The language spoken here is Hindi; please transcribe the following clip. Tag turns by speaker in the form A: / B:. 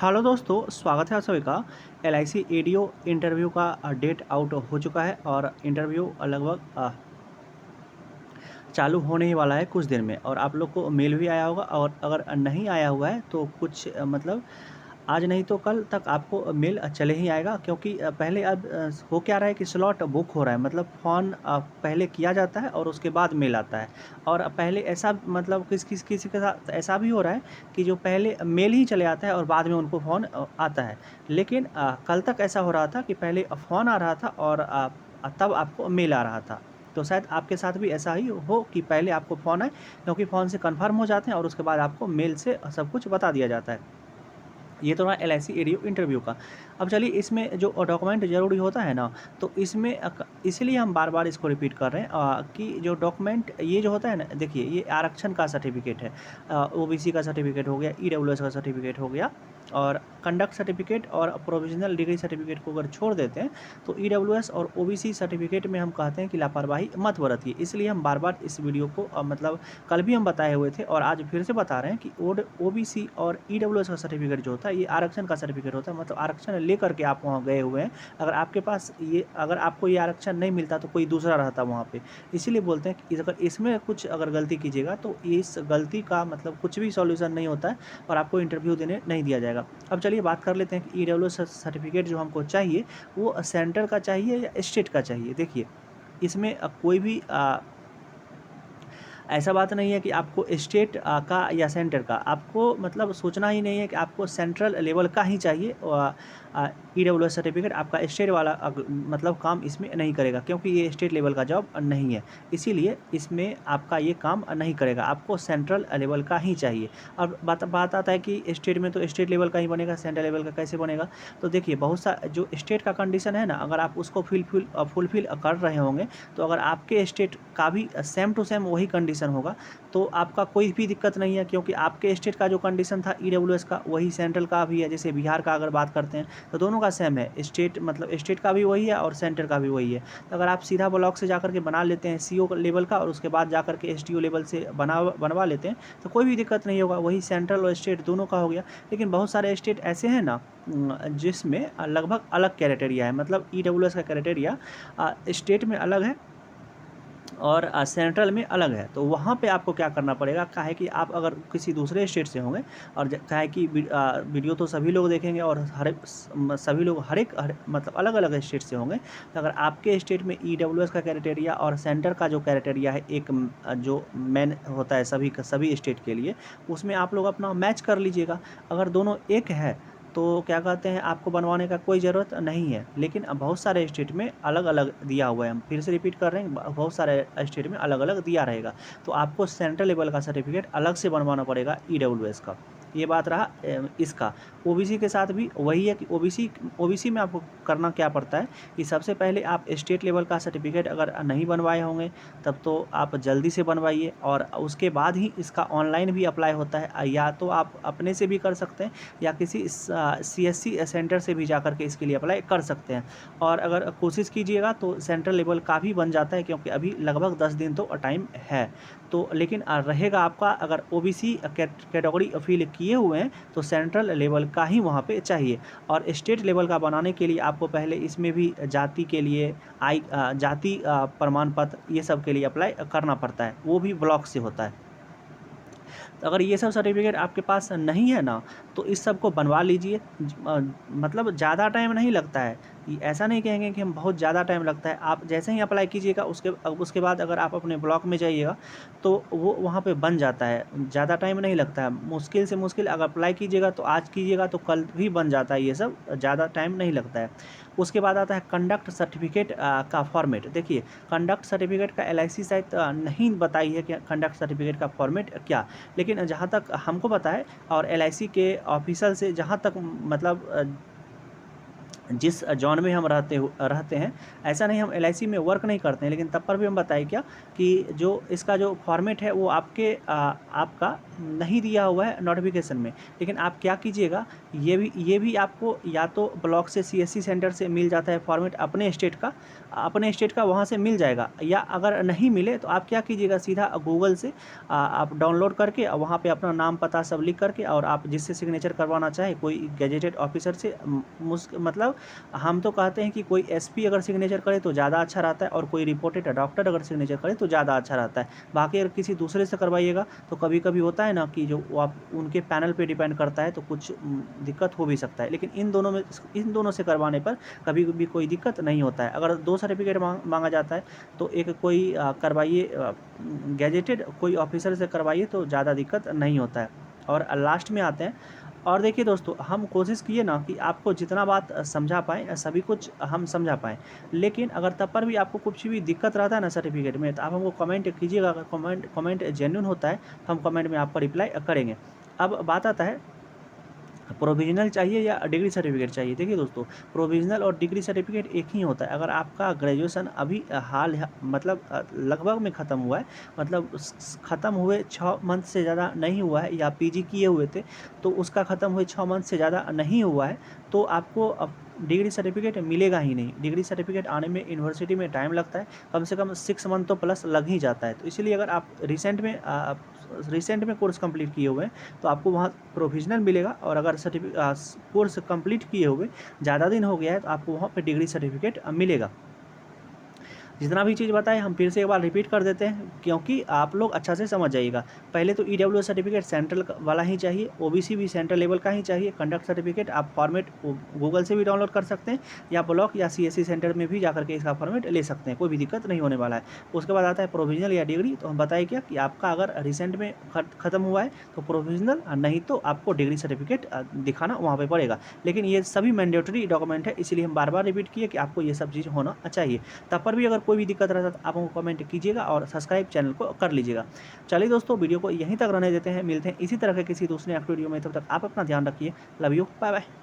A: हेलो दोस्तों, स्वागत है आप सभी का। एलआईसी एडीओ इंटरव्यू का डेट आउट हो चुका है और इंटरव्यू लगभग चालू होने ही वाला है कुछ देर में। और आप लोग को मेल भी आया होगा, और अगर नहीं आया हुआ है तो कुछ मतलब आज नहीं तो कल तक आपको मेल चले ही आएगा। क्योंकि पहले अब हो क्या रहा है कि स्लॉट बुक हो रहा है, मतलब फ़ोन पहले किया जाता है और उसके बाद मेल आता है। और पहले ऐसा मतलब किसी के साथ ऐसा भी हो रहा है कि जो पहले मेल ही चले आता है और बाद में उनको फ़ोन आता है। लेकिन कल तक ऐसा हो रहा था कि पहले फ़ोन आ रहा था और तब आपको मेल आ रहा था। तो शायद आपके साथ भी ऐसा ही हो कि पहले आपको फ़ोन आए, क्योंकि फ़ोन से कन्फर्म हो जाते हैं और उसके बाद आपको मेल से सब कुछ बता दिया जाता है। ये तो रहा एलआईसी एडीओ इंटरव्यू का। अब चलिए, इसमें जो डॉक्यूमेंट ज़रूरी होता है ना, तो इसमें इसलिए हम बार-बार इसको रिपीट कर रहे हैं कि जो डॉक्यूमेंट ये जो होता है ना, देखिए ये आरक्षण का सर्टिफिकेट है। ओबीसी का सर्टिफिकेट हो गया, ईडब्ल्यूएस का सर्टिफिकेट हो गया, और कंडक्ट सर्टिफिकेट और प्रोविज़नल डिग्री सर्टिफिकेट को अगर छोड़ देते हैं, तो ईडब्ल्यूएस और ओबीसी सर्टिफिकेट में हम कहते हैं कि लापरवाही मत बरतिए। इसलिए हम बार-बार इस वीडियो को मतलब कल भी हम बताए हुए थे और आज फिर से बता रहे हैं कि ओबीसी और ईडब्ल्यूएस का सर्टिफिकेट जो होता है, ये आरक्षण का सर्टिफिकेट होता है। मतलब आरक्षण लेकर के आप वहाँ गए हुए हैं। अगर आपको ये आरक्षण नहीं मिलता तो कोई दूसरा रहता वहाँ पे। इसीलिए बोलते हैं कि अगर इसमें कुछ अगर गलती कीजिएगा तो इस गलती का मतलब कुछ भी सॉल्यूशन नहीं होता है और आपको इंटरव्यू देने नहीं दिया जाएगा। अब चलिए बात कर लेते हैं कि ईडब्ल्यूएस सर्टिफिकेट जो हमको चाहिए, वो सेंटर का चाहिए या स्टेट का चाहिए। देखिए, इसमें कोई भी ऐसा बात नहीं है कि आपको स्टेट का या सेंटर का, आपको मतलब सोचना ही नहीं है कि आपको सेंट्रल लेवल का ही चाहिए। ईडब्ल्यूएस सर्टिफिकेट आपका स्टेट वाला मतलब काम इसमें नहीं करेगा, क्योंकि ये स्टेट लेवल का जॉब नहीं है। इसीलिए इसमें आपका ये काम नहीं करेगा, आपको सेंट्रल लेवल का ही चाहिए। अब बात बात आता है कि स्टेट में तो स्टेट लेवल का ही बनेगा, सेंट्रल लेवल का कैसे बनेगा? तो देखिए, बहुत सा जो स्टेट का कंडीशन है ना, अगर आप उसको फुलफिल कर रहे होंगे, तो अगर आपके स्टेट का भी सेम टू सेम वही कंडीशन होगा, तो आपका कोई भी दिक्कत नहीं है। क्योंकि आपके स्टेट का जो कंडीशन था ईडब्ल्यूएस का, वही सेंट्रल का भी है। जैसे बिहार का अगर बात करते हैं, तो दोनों का सेम है। स्टेट मतलब स्टेट का भी वही है और सेंटर का भी वही है। तो अगर आप सीधा ब्लॉक से जाकर के बना लेते हैं सीओ लेवल का, और उसके बाद जाकर के एसडीओ लेवल से बनवा लेते हैं, तो कोई भी दिक्कत नहीं होगा, वही सेंट्रल और स्टेट दोनों का हो गया। लेकिन बहुत सारे स्टेट ऐसे हैं ना, जिसमें लगभग अलग क्राइटेरिया है। मतलब ईडब्ल्यूएस का क्राइटेरिया स्टेट में अलग है और सेंट्रल में अलग है। तो वहाँ पे आपको क्या करना पड़ेगा, क्या है कि आप अगर किसी दूसरे स्टेट से होंगे, और क्या है कि वीडियो तो सभी लोग देखेंगे और सभी लोग हर मतलब अलग-अलग स्टेट से होंगे। तो अगर आपके स्टेट में ईडब्ल्यूएस का क्राइटेरिया और सेंटर का जो क्राइटेरिया है, एक जो मेन होता है सभी स्टेट के लिए, उसमें आप लोग अपना मैच कर लीजिएगा। अगर दोनों एक है, तो क्या कहते हैं, आपको बनवाने का कोई ज़रूरत नहीं है। लेकिन अब बहुत सारे स्टेट में अलग-अलग दिया हुआ है। हम फिर से रिपीट कर रहे हैं, बहुत सारे स्टेट में अलग-अलग दिया रहेगा। तो आपको सेंट्रल लेवल का सर्टिफिकेट अलग से बनवाना पड़ेगा ईडब्ल्यूएस का। ये बात रहा इसका। ओबीसी के साथ भी वही है कि ओबीसी में आपको करना क्या पड़ता है कि सबसे पहले आप स्टेट लेवल का सर्टिफिकेट अगर नहीं बनवाए होंगे, तब तो आप जल्दी से बनवाइए, और उसके बाद ही इसका ऑनलाइन भी अप्लाई होता है। या तो आप अपने से भी कर सकते हैं, या किसी सीएससी सेंटर से भी जाकर के इसके लिए अप्लाई कर सकते हैं। और अगर कोशिश कीजिएगा तो सेंट्रल लेवल का भी बन जाता है, क्योंकि अभी लगभग 10 दिन तो टाइम है। तो लेकिन रहेगा आपका, अगर ओबीसी कैटेगरी फिल किए हुए हैं, तो सेंट्रल लेवल का ही वहाँ पे चाहिए। और स्टेट लेवल का बनाने के लिए आपको पहले इसमें भी जाति के लिए जाति प्रमाण पत्र, ये सब के लिए अप्लाई करना पड़ता है, वो भी ब्लॉक से होता है। तो अगर ये सब सर्टिफिकेट आपके पास नहीं है ना, तो इस सब को बनवा लीजिए। मतलब ज़्यादा टाइम नहीं लगता है। ऐसा नहीं कहेंगे कि हम बहुत ज़्यादा टाइम लगता है। आप जैसे ही अप्लाई कीजिएगा, उसके बाद अगर आप अपने ब्लॉक में जाइएगा, तो वो वहाँ पे बन जाता है। ज़्यादा टाइम नहीं लगता है। मुश्किल से मुश्किल अगर अप्लाई कीजिएगा तो आज कीजिएगा तो कल भी बन जाता है। ये सब ज़्यादा टाइम नहीं लगता है। उसके बाद आता है कंडक्ट सर्टिफिकेट का फॉर्मेट। देखिए, कंडक्ट सर्टिफिकेट का एलआईसी शायद नहीं बताई है कि कंडक्ट सर्टिफिकेट का फॉर्मेट क्या। लेकिन जहाँ तक हमको पता है, और एलआईसी के ऑफिशियल से जहाँ तक मतलब जिस जॉन में हम रहते हैं, ऐसा नहीं हम एलआईसी में वर्क नहीं करते हैं, लेकिन तब पर भी हम बताएँ क्या कि जो इसका जो फॉर्मेट है, वो आपका नहीं दिया हुआ है नोटिफिकेशन में, लेकिन आप क्या कीजिएगा, ये भी आपको या तो ब्लॉक से CSC सेंटर से मिल जाता है फॉर्मेट अपने स्टेट का वहाँ से मिल जाएगा, या अगर नहीं मिले तो आप क्या कीजिएगा, सीधा गूगल से आप डाउनलोड करके वहाँ पे अपना नाम पता सब लिख करके, और आप जिससे सिग्नेचर करवाना चाहे, कोई गैजेटेड ऑफिसर से, मतलब हम तो कहते हैं कि कोई SP अगर सिग्नेचर करे तो ज़्यादा अच्छा रहता है, और कोई रिपोर्टेड डॉक्टर अगर सिग्नेचर करे तो ज़्यादा अच्छा रहता है। बाकी अगर किसी दूसरे से करवाइएगा तो कभी कभी होता है ना कि जो वो आप उनके पैनल पे डिपेंड करता है, तो कुछ दिक्कत हो भी सकता है, लेकिन इन दोनों से करवाने पर कभी भी कोई दिक्कत नहीं होता है। अगर 2 सर्टिफिकेट मांगा जाता है तो एक कोई करवाइए, गैजेटेड कोई ऑफिसर से करवाइए तो ज़्यादा दिक्कत नहीं होता है। और लास्ट में आते हैं, और देखिए दोस्तों, हम कोशिश किए ना कि आपको जितना बात समझा पाएँ, सभी कुछ हम समझा पाएँ, लेकिन अगर तब पर भी आपको कुछ भी दिक्कत रहता है ना सर्टिफिकेट में, तो आप हमको कमेंट कीजिएगा। अगर कमेंट जेन्युइन होता है तो हम कमेंट में आपका रिप्लाई करेंगे। अब बात आता है, प्रोविज़नल चाहिए या डिग्री सर्टिफिकेट चाहिए। देखिए दोस्तों, प्रोविज़नल और डिग्री सर्टिफिकेट एक ही होता है। अगर आपका ग्रेजुएशन अभी मतलब लगभग में ख़त्म हुआ है, मतलब ख़त्म हुए 6 मंथ से ज़्यादा नहीं हुआ है, या PG किए हुए थे तो उसका ख़त्म हुए 6 मंथ से ज़्यादा नहीं हुआ है, तो आपको अब डिग्री सर्टिफिकेट मिलेगा ही नहीं। डिग्री सर्टिफिकेट आने में यूनिवर्सिटी में टाइम लगता है, कम से कम 6 मंथ तो प्लस लग ही जाता है। तो इसीलिए अगर आप रिसेंट में कोर्स कंप्लीट किए हुए हैं तो आपको वहाँ प्रोविज़नल मिलेगा, और अगर कोर्स कंप्लीट किए हुए ज़्यादा दिन हो गया है तो आपको वहाँ पे डिग्री सर्टिफिकेट मिलेगा। जितना भी चीज़ बताए हम फिर से एक बार रिपीट कर देते हैं, क्योंकि आप लोग अच्छा से समझ जाइएगा। पहले तो EWS सर्टिफिकेट सेंट्रल वाला ही चाहिए, OBC भी सेंट्रल लेवल का ही चाहिए। कंडक्ट सर्टिफिकेट आप फॉर्मेट गूगल से भी डाउनलोड कर सकते हैं, या ब्लॉक या CSC सेंटर में भी जाकर के इसका फॉर्मेट ले सकते हैं, कोई भी दिक्कत नहीं होने वाला है। उसके बाद आता है प्रोविज़नल या डिग्री। तो हम बताए क्या कि आपका अगर रिसेंट में ख़त्म हुआ है तो प्रोविज़नल, नहीं तो आपको डिग्री सर्टिफिकेट दिखाना वहाँ पर पड़ेगा। लेकिन ये सभी मैंडेटरी डॉक्यूमेंट है, इसीलिए हम बार बार रिपीट किए कि आपको ये सब चीज़ होना चाहिए। तब पर भी अगर कोई भी दिक्कत रहता है तो आप हमको कमेंट कीजिएगा और सब्सक्राइब चैनल को कर लीजिएगा। चलिए दोस्तों, वीडियो को यहीं तक रहने देते हैं, मिलते हैं इसी तरह के किसी दूसरे वीडियो में। तब तक आप अपना ध्यान रखिए। Love you, bye bye.